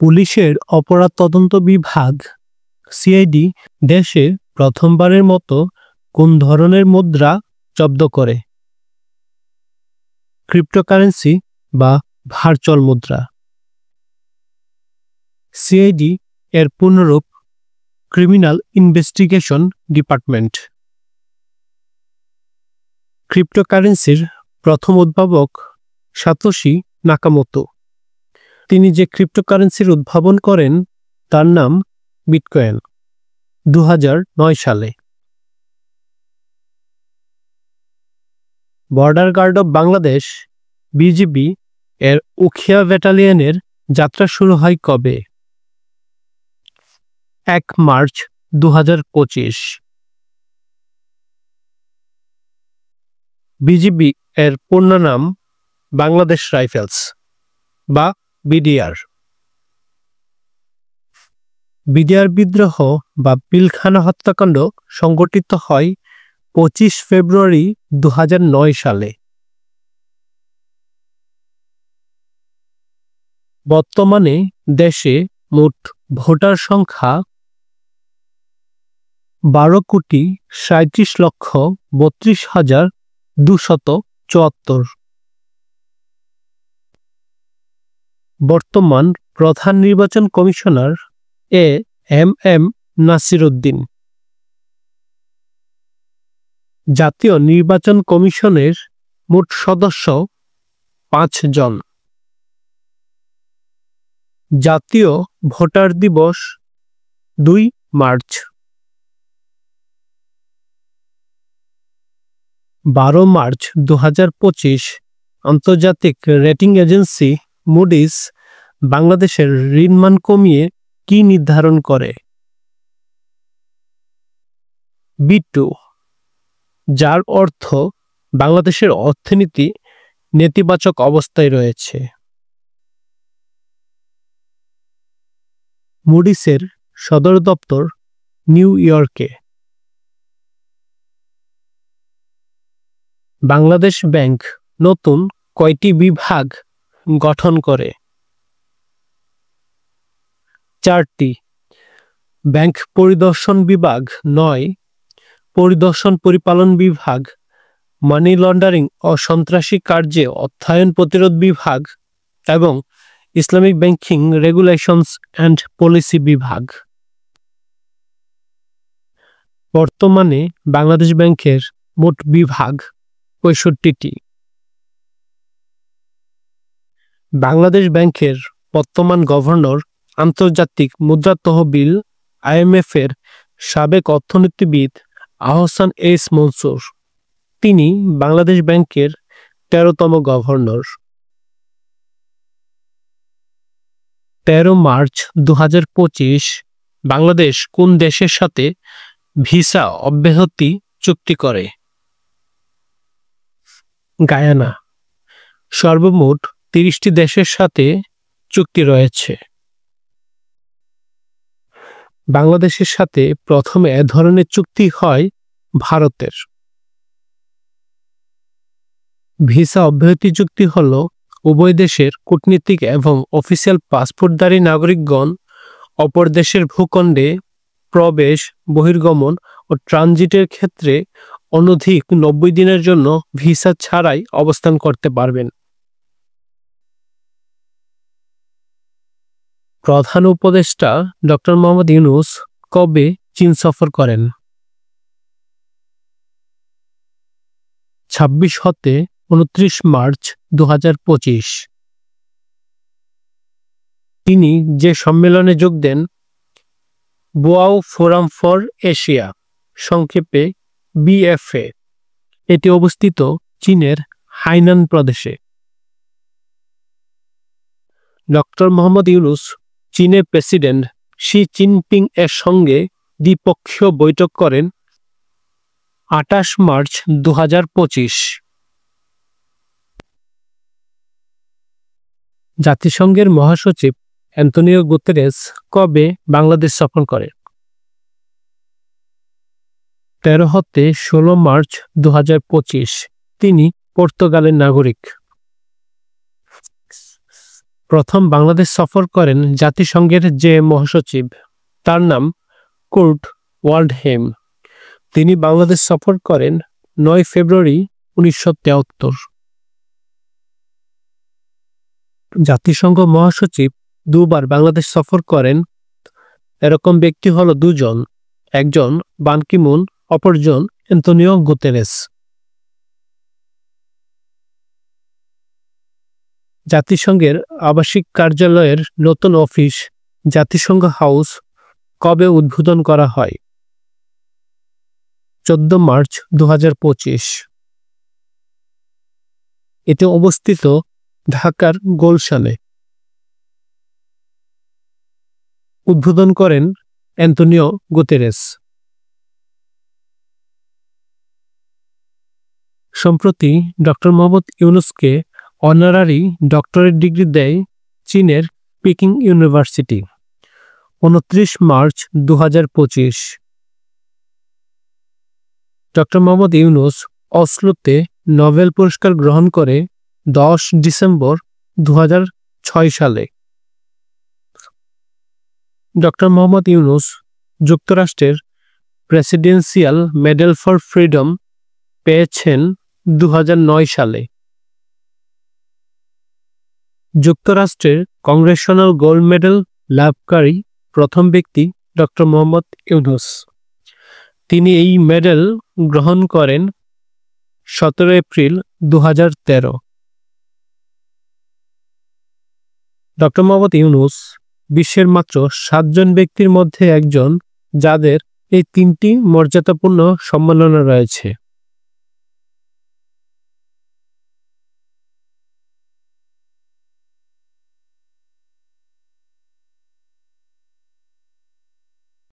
পুলিশের অপরাধ তদন্ত বিভাগ সিআইডি দেশে প্রথমবারের মতো কোন ধরনের মুদ্রা জব্দ করে? ক্রিপ্টোকারেন্সি বা ভার্চুয়াল মুদ্রা। সিআইডি এর পূর্ণরূপ ক্রিমিনাল ইনভেস্টিগেশন ডিপার্টমেন্ট। ক্রিপ্টোকারেন্সির প্রথম উদ্ভাবক সাতোশি নাকামোতো। তিনি যে ক্রিপ্টোকারেন্সির উদ্ভাবন করেন তার নাম বিটকয়েন 2009 সালে। Border guard of Bangladesh BGB এর উখিয়া ব্যাটালিয়নের যাত্রা শুরু হয় কবে? 1 মার্চ 2025। বিজিবি এর পূর্ণ নাম বাংলাদেশ রাইফেলস বা বিডিআর। বিডিআর বিদ্রোহ বা পিলখানা হত্যাকাণ্ড সংঘটিত হয় 25 ফেব্রুয়ারি 2009 সালে। বর্তমানে দেশে মোট ভোটার সংখ্যা 12,37,32,274। বর্তমান প্রধান নির্বাচন কমিশনার এম নাসির উদ্দিন। জাতীয় নির্বাচন কমিশনের মোট সদস্য 5 জন। জাতীয় ভোটার দিবস 2 মার্চ। 12 মার্চ 2025 আন্তর্জাতিক রেটিং এজেন্সি মুডিস বাংলাদেশের ঋণমান কমিয়ে কি নির্ধারণ করে? B2, যার অর্থ বাংলাদেশের অর্থনীতি নেতিবাচক অবস্থায় রয়েছে। মুডিসের সদর দপ্তর নিউ ইয়র্কে। বাংলাদেশ ব্যাংক নতুন কয়টি বিভাগ গঠন করে? 4টি। ব্যাংক পরিদর্শন বিভাগ 9, পরিদর্শন পরিপালন বিভাগ, মানি লন্ডারিং ও সন্ত্রাসী কার্যে অর্থায়ন প্রতিরোধ বিভাগ এবং Islamic banking regulations and policy বিভাগ। বর্তমানে বাংলাদেশ ব্যাংকের মোট বিভাগ 65টি। বাংলাদেশ ব্যাংকের বর্তমান গভর্নর আন্তর্জাতিক মুদ্রা তহবিল IMF এর সাবেক অর্থনীতিবিদ আহসান এস মনসুর। তিনি বাংলাদেশ ব্যাংকের 13তম গভর্নর। 13 মার্চ 2025 বাংলাদেশ কোন দেশের সাথে ভিসা অব্যাহতি চুক্তি করে? গায়ানা। সর্বমোট 30টি দেশের সাথে চুক্তি রয়েছে। বাংলাদেশের সাথে প্রথমে এ ধরনের চুক্তি হয় ভারতের। ভিসা অব্যাহতি চুক্তি হল উভয় দেশের কূটনীতিক এবং অফিসিয়াল পাসপোর্টধারী নাগরিকগণ অপর দেশের ভূখণ্ডে প্রবেশ, বহির্গমন ও ট্রানজিটের ক্ষেত্রে অনধিক 90 দিনের জন্য ভিসা ছাড়াই অবস্থান করতে পারবেন। প্রধান উপদেষ্টা ডক্টর মোহাম্মদ ইউনূস কবে চীন সফর করেন? 26 হতে 29 মার্চ 2025। তিনি যে সম্মেলনে যোগ দেন বোয়াও ফোরাম ফর এশিয়া, সংক্ষেপে BFA, এটি অবস্থিত চীনের হাইনান প্রদেশে। ডক্টর মোহাম্মদ ইউনূস চীনের প্রেসিডেন্ট শি জিনপিং এর সঙ্গে দ্বিপক্ষীয় বৈঠক করেন 28 মার্চ 2025। জাতিসংঘের মহাসচিব অ্যান্তোনিও গুতেরেস কবে বাংলাদেশ সফর করেন? 13 হতে 16 মার্চ 2025। তিনি পর্তুগালের নাগরিক। প্রথম বাংলাদেশ সফর করেন জাতিসংঘের যে মহাসচিব, তার নাম কুর্ট ওয়াল্ডহেম। তিনি বাংলাদেশ সফর করেন 9 ফেব্রুয়ারি 1973। জাতিসংঘ মহাসচিব দুবার বাংলাদেশ সফর করেন এরকম ব্যক্তি হলো দুজন, একজন বান কি মুন, অপরজন অ্যান্তোনিও গুতেরেস। জাতিসংঘের আবাসিক কার্যালয়ের নতুন অফিস জাতিসংঘ হাউস কবে উদ্বোধন করা হয়? 14 মার্চ 2025। এটি অবস্থিত ঢাকার গুলশানে। উদ্বোধন করেন অ্যান্তোনিও গুতেরেস। সম্প্রতি ডক্টর মোহাম্মদ ইউনূসকে অনারারি ডক্টরেট ডিগ্রি দেয় চীনের Peking university. 29 March 2025। Doctor Mohammad Yunus অসলোতে নোবেল পুরস্কার গ্রহণ করে 10 ডিসেম্বর 2006 সালে। ডক্টর মোহাম্মদ ইউনূস যুক্তরাষ্ট্রের প্রেসিডেন্সিয়াল মেডেল ফর ফ্রিডম পেয়েছেন 2009 সালে। যুক্তরাষ্ট্রের কংগ্রেশনাল গোল্ড মেডেল লাভকারী প্রথম ব্যক্তি ডক্টর মোহাম্মদ ইউনূস। তিনি এই মেডেল গ্রহণ করেন 17 এপ্রিল 2013। ডক্টর মোহাম্মদ ইউনূস বিশ্বের মাত্র 7 জন ব্যক্তির মধ্যে একজন যাদের এই 3টি মর্যাদাপূর্ণ সম্মাননা রয়েছে।